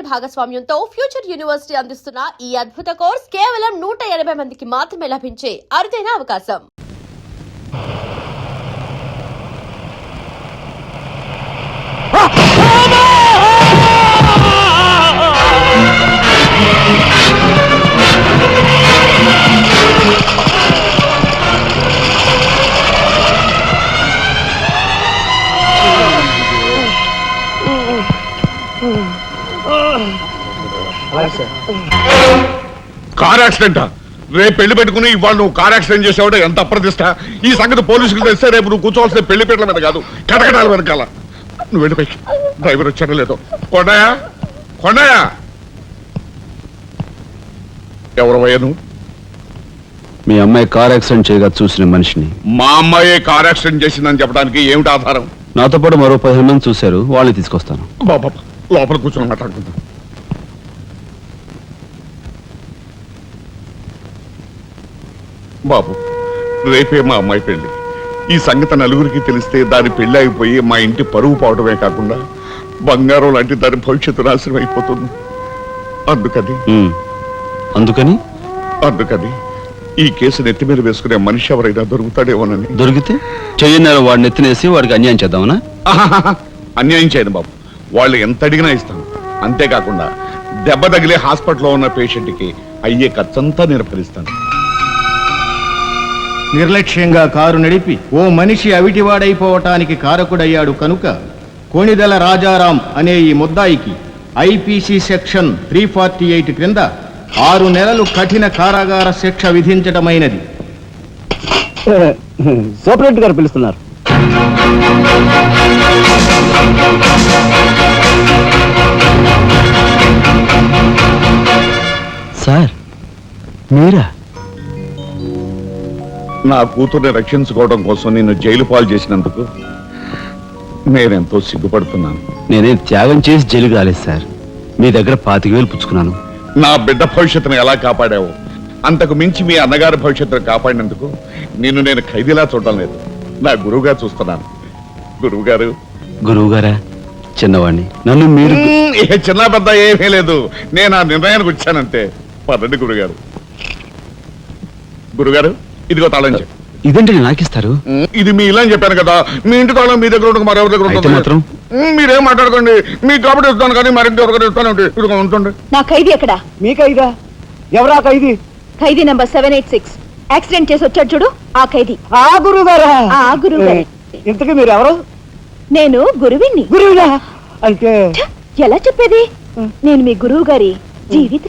భాగస్వామ్యంతో future university అందిస్తున్న ఈ అద్భుత కోర్స్ కేవలం 180 మందికి మాత్రమే లభించే అరుదైన అవకాశం. కార్ యాక్సిడెంట్ రేపు పెళ్లి పెట్టుకుని ఇవాళ నువ్వు కార్ యాక్సిడెంట్ చేసావు ఎంత అప్రదిష్ట. ఈ సంగతి పోలీసులకు తెస్తే రేపు నువ్వు కూర్చోవాల్సిన పెళ్లి పీటల మీద కాదు కటకటాల వెనకాల. నువ్వు వెళ్ళిపోయి డ్రైవర్ వచ్చాడో లేదో. కొండయా కొండయా ఎవరవయ్యా నువ్వు? మీ అమ్మాయి కార్ యాక్సిడెంట్ చేయగా చూసిన మనిషిని. మా అమ్మాయి కార్ యాక్సిడెంట్ చేసిందని చెప్పడానికి ఏమిటి ఆధారం? నాతో పాటు మరో 15 మంది చూశారు, వాళ్ళని తీసుకొస్తాను. బాబా లోపల కూర్చొని మాట్లాడుకుందాం. బాబు రేపే మా అమ్మాయి పెళ్లి. ఈ సంగతి నలుగురికి తెలిస్తే దాని పెళ్లి అయిపోయి మా ఇంటి పరువు పోవడమే కాకుండా బంగారం లాంటి దాని భవిష్యత్తు నాశనం అయిపోతుంది. అందుకని ఈ కేసు నెత్తి మీద వేసుకునే మనిషి ఎవరైనా దొరుకుతాడేమోనని. దొరికితే చెయ్యన్నారు వాడిని ఎత్తినేసి వాడికి అన్యాయం చేద్దామనా? అన్యాయం చేయను బాబు, వాళ్ళు ఎంత అడిగినా ఇస్తాను. అంతేకాకుండా దెబ్బ తగిలే హాస్పిటల్లో ఉన్న పేషెంట్కి అయ్యే ఖర్చంతా నేను భరిస్తాను. నిర్లక్ష్యంగా కారు నడిపి ఓ మనిషి అవిటివాడైపోవటానికి కారకుడయ్యాడు కనుక కోణిదెల రాజారాం అనే ఈ ముద్దాయికి ఐపీసీ సెక్షన్ 348 క్రింద 6 నెలలు కఠిన కారాగార శిక్ష విధించడమైనది. సూపరింటెండెంట్ గారు పిలుస్తున్నారు. సార్ మీరా? నా కూతుర్ని రక్షించుకోవడం కోసం నిన్ను జైలు పాలు చేసినందుకు నేనెంతో సిగ్గుపడుతున్నాను. నేనేం త్యాగం చేసి జైలుకి రాలేదు సార్, మీ దగ్గర 25,000 పుచ్చుకున్నాను. నా బిడ్డ భవిష్యత్తును ఎలా కాపాడావు, అంతకు మించి మీ అన్నగారి భవిష్యత్తును కాపాడినందుకు నిన్ను నేను ఖైదీలా చూడడం లేదు, నా గురువుగా చూస్తున్నాను. గురువు గారా? చిన్నవాణ్ణి, నన్ను మీరు చిన్న పెద్ద ఏమీ లేదు, నేను ఆ నిర్ణయానికి వచ్చానంతే. పదండి గురుగారు ఇదిగో తాళం. ఇదేంటి నాకిస్తారు? ఇది మీ ఇలా అని చెప్పాను కదా, మీ ఇంటి తాళం మీ దగ్గర ఉండక మరెవరి దగ్గర మాత్రం మీరేం మాట్లాడుకోండి. మీ కాబట్టి ఇస్తాను కానీ మరింటి ఎవరికైనా ఇస్తాను. ఉంటుంది నా ఖైదీ ఎక్కడా? మీ ఖైదా? ఎవరా ఖైదీ? ఖైదీ నంబర్ 786 యాక్సిడెంట్ చేసి వచ్చాడు చూడు, ఆ ఖైదీ. ఆ గురువు గారా? ఆ గురువు. ఇంతకీ మీరు ఎవరు? నేను గురువిని. గురువునా అంటే ఎలా చెప్పేది? నేను మీ గురువు గారి జీవిత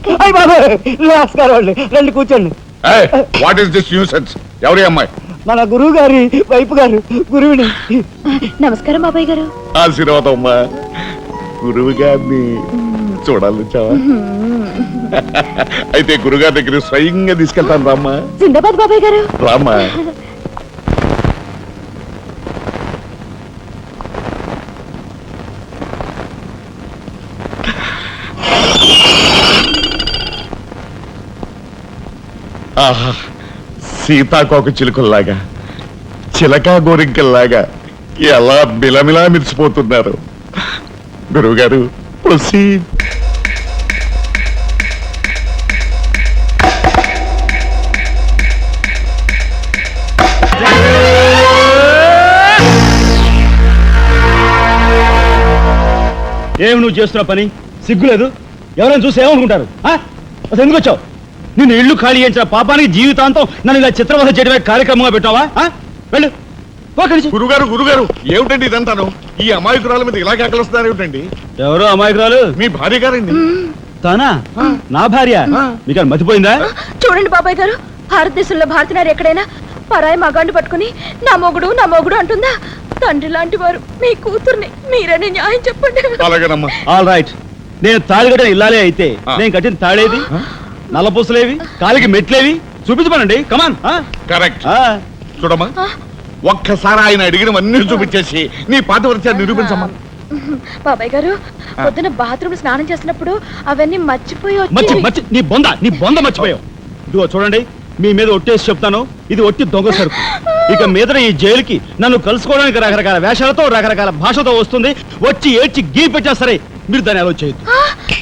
రండి కూర్చోండి. What is this nuisance? ఎవరి అమ్మాయి? మన గురువు గారి వైపు గారు, గురువుని. నమస్కారం బాబాయ్ గారు. ఆశీర్వాదం అమ్మా. గురువు గారిని చూడాలి చావా? అయితే గురుగారి దగ్గర స్వయంగా తీసుకెళ్తాను రామ్మా. జిందాబాద్ బాబాయ్ గారు. రామ్మా. ఆహా, సీతాకోక చిలుకల్లాగా చిలకా గోరింకల్లాగా ఎలా మిలమిలా మిరిసిపోతున్నారు. గురువుగారు ప్రొసీడ్. ఏమి నువ్వు చేస్తున్న పని సిగ్గులేదు? ఎవరైనా చూసి ఏమనుకుంటారు? అసలు ఎందుకు వచ్చావు? నిన్ను ఇల్లు ఖాళీ చేయించిన పాపానికి జీవితాంతం నన్ను ఇలా చిత్రవధ చేయడమే కార్యక్రమంగా పెట్టావా? వెళ్ళు. గురుగారు ఏమిటండి ఇదంతాను? ఈ అమాయకురాల మీద ఇలా కేకలుస్తున్నారు ఏమిటండి? ఎవరో అమాయకురాలు? మీ భార్య గారండి. తానా? నా భార్య? మీకు మతిపోయిందా? చూడండి బాబాయ్ గారు, భారతదేశంలో భారతీయులు ఎక్కడైనా పరాయి మగాండు పట్టుకుని నా మొగుడు అంటుందా? తండ్రి లాంటి వారు మీ కూతుర్ని మీరని న్యాయం చెప్పండి. అలాగేనమ్మా. All right. నేను తాళి కట్టిన ఇల్లాలే అయితే నేను కట్టిన తాళేది, నల్లపూసలేవి, కాలికి మెట్లేవి చూపించమనండి. కమాన్. కరెక్ట్. చూడమ్మా, ఒక్కసారి ఆయన అడిగినవన్నీ చూపించేసి నీ పాతివ్రత్యాన్ని నిరూపించమ్మా. బాబాయ్ గారు, పొద్దున బాత్రూమ్ స్నానం చేసినప్పుడు అవన్నీ మర్చిపోయి నీ బొంద మర్చిపోయావు. ఇదిగో చూడండి, మీ మీద ఒట్టేసి చెప్తాను, ఇది ఒట్టి దొంగ సరుకు. ఇక మీద ఈ జైలుకి నన్ను కలుసుకోవడానికి రకరకాల వేషాలతో రకరకాల భాషతో వస్తుంది. వచ్చి ఏడ్చి గీ పెట్టా సరే మీరు దాన్ని అలో చేయొద్దు.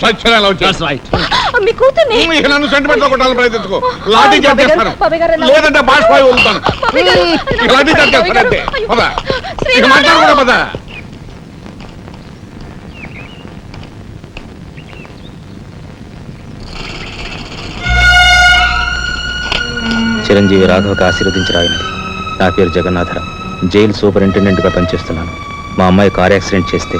సత్యనారాయణ వచ్చాడు. That's right. మీ కూతుర్ని ఇక నన్ను సెంటిమెంట్ లో కొట్టాలని ప్రయత్నించుకో. లాఠీ చార్జ్ బాబాయ్ గారు, చేస్తాను. బాబాయ్ గారు, నా- లేదంటే బాష్పాయి వదులుతాను. బాబాయ్ గారు, ఇక లాఠీ చార్జ్ బాబాయ్ గారు, చేస్తానంతే. అయ్యో. పద. ఇక శ్రీరామ. మాట్లాడకుండా పద. చిరంజీవి రాఘవకు ఆశీర్వదించరాయినది. నా పేరు జగన్నాథరావు, జైలు సూపరింటెండెంట్గా పనిచేస్తున్నాను. మా అమ్మాయి కార్ యాక్సిడెంట్ చేస్తే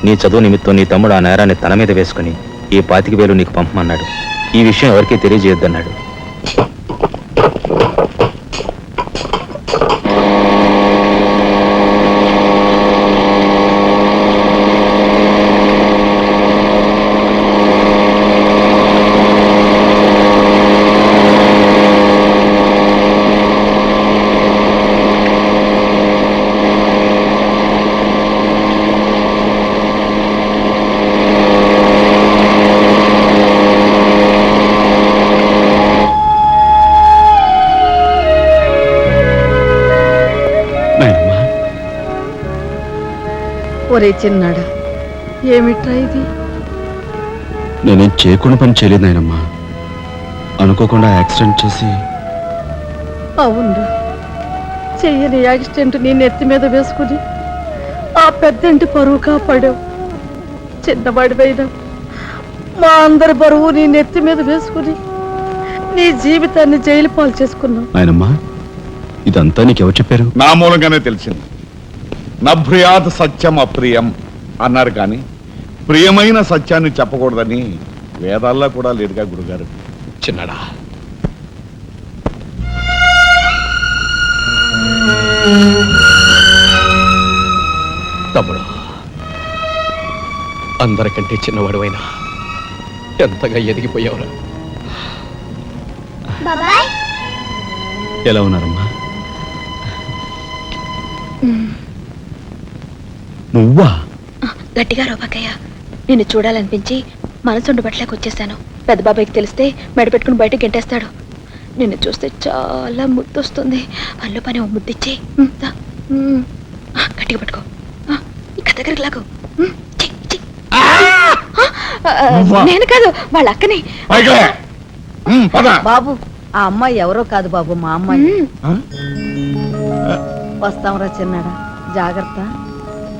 నీ చదువు నిమిత్తం నీ తమ్ముడు ఆ నేరాన్ని తన మీద వేసుకుని ఈ 25,000 నీకు పంపమన్నాడు. ఈ విషయం ఎవరికీ తెలియజేయొద్దన్నాడు. నాయనమ్మా, ఒరే చిన్నాడా, ఏమిట్రా ఇది? నేనేం చేయకుండా పని చేయలేదు నాయనమ్మా. అనుకోకుండా యాక్సిడెంట్ చేసి అవును, చెయ్యని యాక్సిడెంట్ నీ నెత్తి మీద వేసుకుని ఆ పెద్దంటి పరువు కాపాడావు. చిన్నవాడిపైన మా అందరి బరువు నీ నెత్తి మీద వేసుకుని నీ జీవితాన్ని జైలు పాలు చేసుకున్నావు. నాయనమ్మా, ఇదంతా నీకెవరు చెప్పారు? నా మూలంగానే తెలిసింది. నభ్రియాత్ సత్యం అప్రియం అన్నారు, కానీ ప్రియమైన సత్యాన్ని చెప్పకూడదని వేదాల్లో కూడా లేదుగా గురుగారు. చిన్నడా, తమ్ముడు, అందరికంటే చిన్నవాడువైనా ఎంతగా ఎదిగిపోయావురా. ఎలా ఉన్నారమ్మా? నువ్వా? గట్టిగా రోబకయ్య, నిన్ను చూడాలనిపించి మనసుండు బట్టలేక వచ్చేసాను. పెద్ద బాబాయ్కి తెలిస్తే మెడ పెట్టుకుని బయటకు గెంటేస్తాడు. నిన్ను చూస్తే చాలా ముద్దొస్తుంది. అల్లు పని ఓ ముద్దిచ్చి గట్టిగా పట్టుకో. ఇక దగ్గరికి లాగు. చెయ్. నేను కాదు, వాళ్ళ అక్కని. పైకి లే. పద. బాబు, ఆ అమ్మాయి ఎవరో కాదు బాబు, మా అమ్మాయి. వస్తాంరా చిన్నాడా, జాగ్రత్త.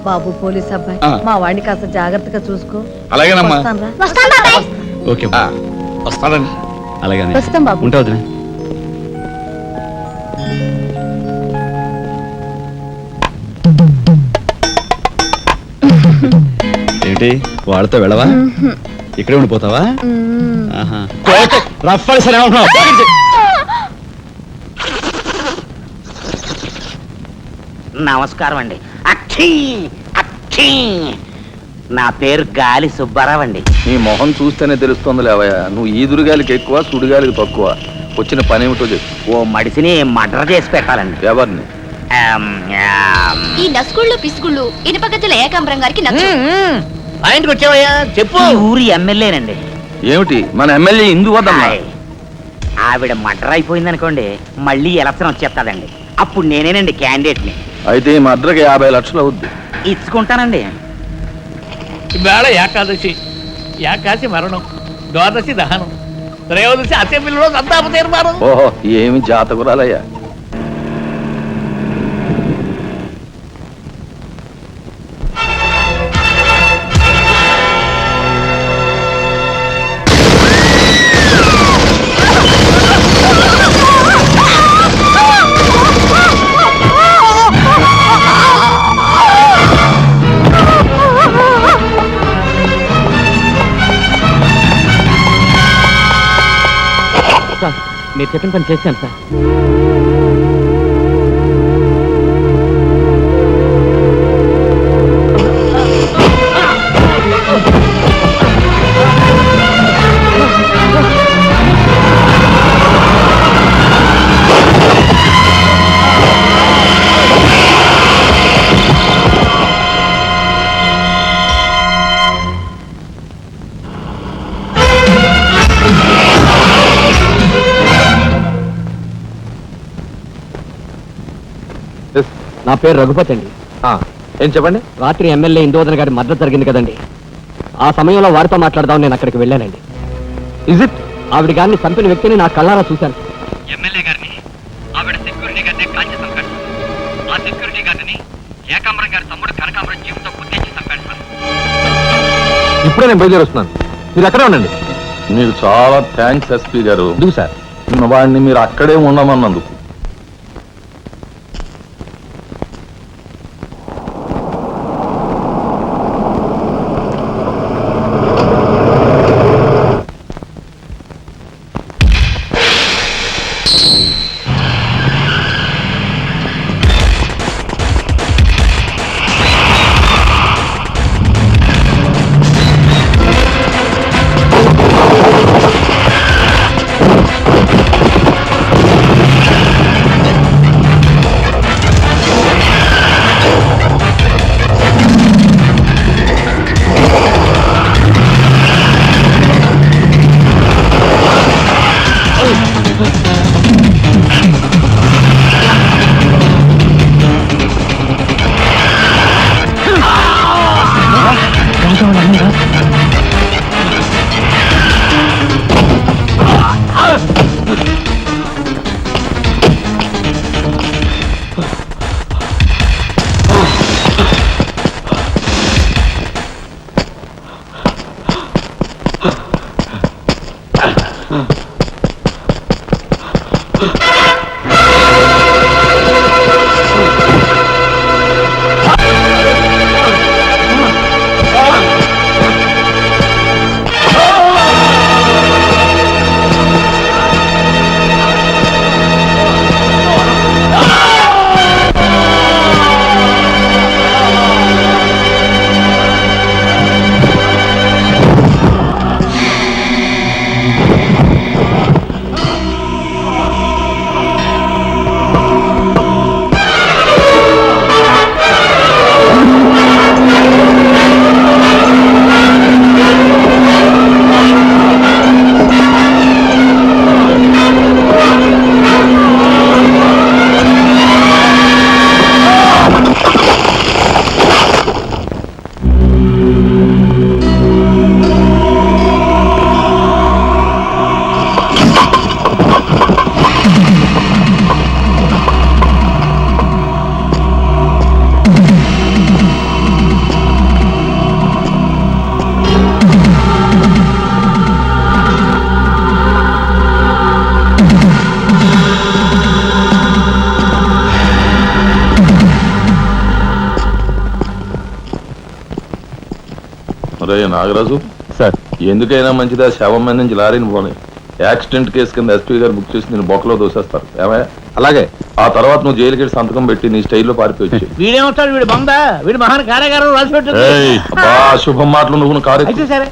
బాబు పోలీస్ అబ్బాయి, ఆ. మా వాడిని కాస్త జాగ్రత్తగా చూసుకో. అలాగేనమ్మా. వస్తానురా. ఓకే ఆ, వస్తానండి. అలాగే వస్తాం బాబు. ఉంటా వదిలే. ఏంటి వాళ్ళతో వెళ్ళవా? ఇక్కడే ఉండిపోతావా? ఆహా. రఫ్ అని సరే ఉంటున్నావు. నమస్కారం అండి. అక్షీ అక్షీ, నా పేరు గాలి సుబ్బారావు అండి. నీ మొహం చూస్తేనే తెలుస్తుంది లేవయ్యా, నువ్వు ఈదురుగాలికి ఎక్కువ సుడిగాలికి తక్కువ. వచ్చిన పని ఏమిటో చెప్పు. ఓ మడిసిని మర్డర్ చేసి పెట్టాలండి. ఎవరిని? ఈ నస్కుళ్ళు పిసుగుళ్ళు ఇనుపగజ్జల ఏకాంబరం గారికి నచ్చు. ఆయనకి వచ్చావయ్యా, చెప్పు. ఊరి ఎమ్మెల్యేనండి. ఏమిటి మన ఎమ్మెల్యే ఇందు వద్దమ్మా? హాయ్. ఆవిడ మర్డర్ అయిపోయింది అనుకోండి, మళ్ళీ ఎలక్షన్ వచ్చేస్తాదండి. అప్పుడు నేనేనండి క్యాండిడేట్ని. అయితే ఈ మద్రకి 50 లక్షలు అవుద్ది. ఇచ్చుకుంటానండి. ఈవేళ ఏకాదశి, ఏకాశి మరణం, ద్వాదశి దహనం, త్రయోదశి అసెంబ్లీలో సంతాప తీర్మానం. ఓహో, ఏమి జాతకురాలయ్యా. మీరు చెప్పిన పని చేశాను సార్. నా పేరు రఘుపతి అండి. ఏం చెప్పండి. రాత్రి ఎమ్మెల్యే ఇందోదన గారి మద్దతు జరిగింది కదండి, ఆ సమయంలో వారితో మాట్లాడదాం నేను అక్కడికి వెళ్ళానండి. Is it? ఆవిడ గారిని చంపిన వ్యక్తిని నా కళ్ళారా చూశాను. ఎమ్మెల్యే గారిని ఆవిడ సెక్యూరిటీ గారిని కాల్చి చంపాడు. ఆ సెక్యూరిటీ గారిని ఏకాంబరం గారి తమ్ముడు కనకాంబరం జీవితం గుర్తించి చంపాడు సార్. ఇప్పుడే నేను బయలుదేరి వస్తున్నాను, మీరు అక్కడే ఉండండి. మీకు చాలా థ్యాంక్స్ ఎస్పీ గారు. ఎందుకు సార్? వాడిని మీరు అక్కడే ఉండమన్నందుకు. నాగరాజు సార్, ఎందుకైనా మంచిది ఆ శవం మీద నుంచి లారీని పోనీ. యాక్సిడెంట్ కేసు కింద ఎస్పీ గారు బుక్ చేసి నేను బొక్కలో దోసేస్తారు. ఏమయ్యా? అలాగే. ఆ తర్వాత నువ్వు జైలుకి వెళ్ళి సంతకం పెట్టి నీ స్టైల్లో పారిపోయి. వీడేమవుతాడు? వీడు బొంద, వీడు మహాన్ కార్యగారం రాసి పెట్టు. శుభం మాటలు నువ్వు కారు. అయితే సరే.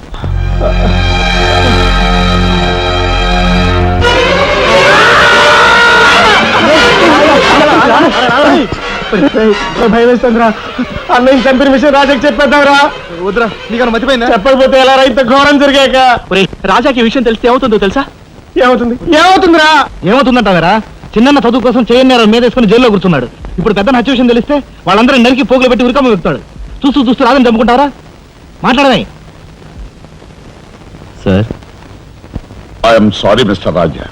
భయం వేస్తుందిరా. అన్నయ్య చంపిన విషయం రాజాకి చెప్పేద్దాంరా. వద్దురా, నీకన్నా మర్చిపోయిందా? చెప్పకపోతే ఎలా ఇంత ఘోరం జరిగాక. రాజాకి ఈ విషయం తెలిస్తే ఏమవుతుందో తెలుసా? ఏమవుతుందిరా? ఏమవుతుందంటావారా? చిన్న చదువు కోసం చేయన్నారు మీద వేసుకుని జైల్లో కూర్చున్నాడు. ఇప్పుడు పెద్ద హత్య విషయం తెలిస్తే వాళ్ళందరూ నరికి పోగులు పెట్టి ఉరికమ్మ వెళ్తాడు. చూస్తూ రాదని చంపుకుంటారా? మాట్లాడదాయి సార్. ఐఎమ్ సారీ మిస్టర్ రాజా.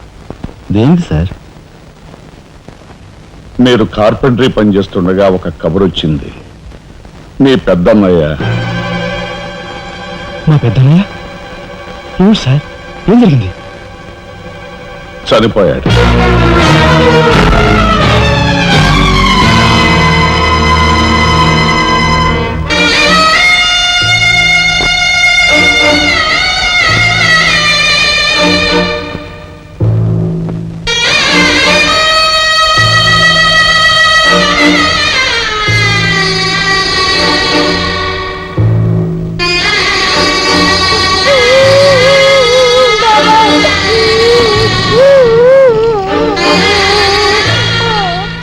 దేనికి సార్? మీరు కార్పెంటరీ పని చేస్తుండగా ఒక కబురు వచ్చింది. మీ పెద్దన్నయ్య. మా పెద్దన్నయ్య? ఏమిటి సార్, ఏం జరిగింది? చనిపోయాడు.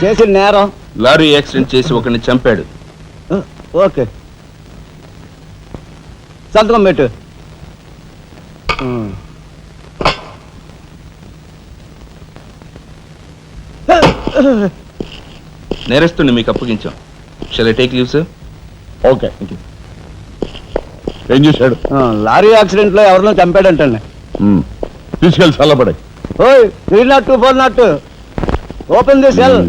చేసిన నేరం లారీ యాక్సిడెంట్ చేసి ఒకరిని చంపాడు. ఓకే, సంతకం పెట్టు. నేరస్తుని మీకు అప్పగించాం. Shall I take leave sir? Okay. ఏం చేశాడు? లారీ యాక్సిడెంట్ లో ఎవరినో చంపాడంటండి. తీసుకెళ్ళి చల్లబడే. ఓయ్ 302 402 open the cell.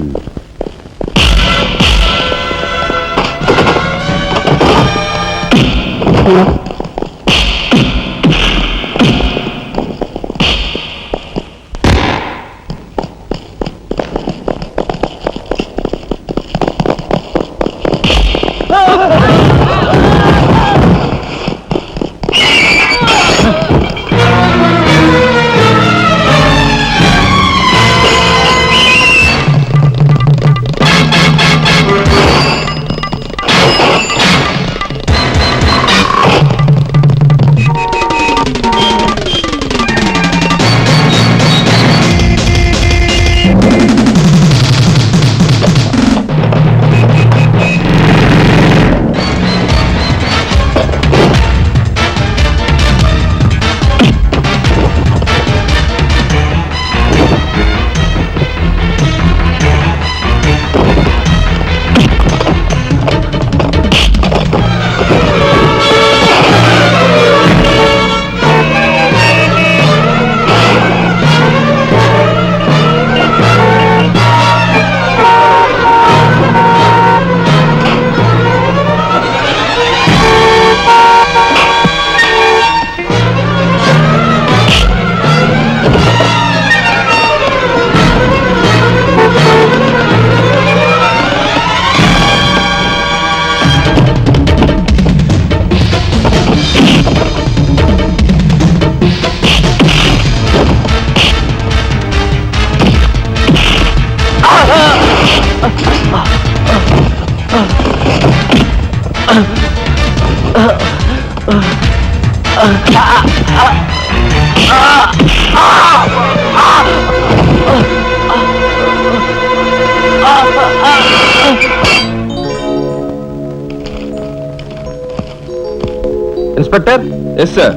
Inspector. Yes sir.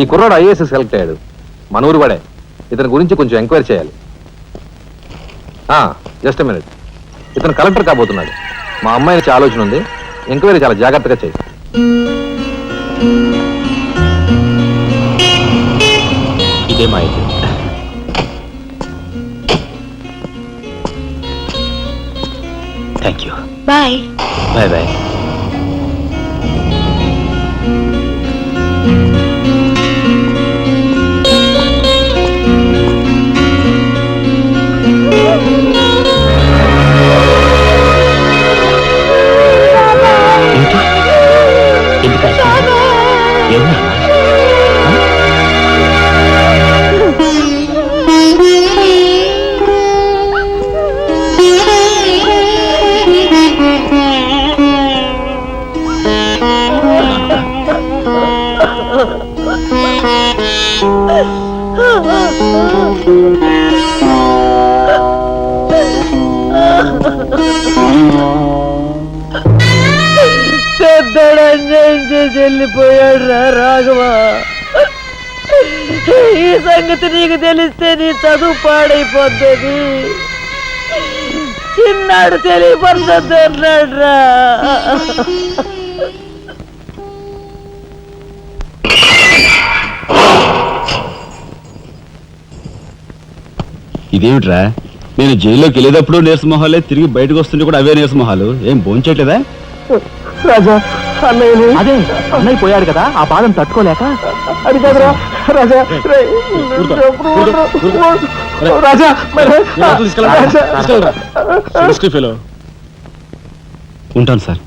ఈ కుర్రాడు ఐఏఎస్ సెలెక్ట్ అయ్యాడు. మన ఊరు వాడే. ఇతని గురించి కొంచెం ఎంక్వైరీ చేయాలి. Just minute. ఇతను కలెక్టర్ కాబోతున్నాడు. మా అమ్మాయి నుంచి ఆలోచన ఉంది. ఎంక్వైరీ చాలా జాగ్రత్తగా చేయి. ఇదే మా ఇంటి. Thank you. Bye. Bye bye. వెళ్ళిపోయాడు రా రాఘవ. ఈ సంగతి నీకు తెలిస్తే నీ చదువు పాడైపోతుంది. చిన్నాడు తెలియపరచొద్దు అన్నాడు రా. ఇదేమిట్రా, నేను జైల్లోకి వెళ్ళేటప్పుడు నీరసమొహాలే, తిరిగి బయటకు వస్తుంటే కూడా అవే నీరసమొహాలు. ఏం భోంచేయట్లేదా? రాజా, అదే అన్నయ్య పోయాడు కదా, ఆ బాధం తట్టుకోలేక. అది కాదురా రాజా. రాజా ఉంటాను సార్.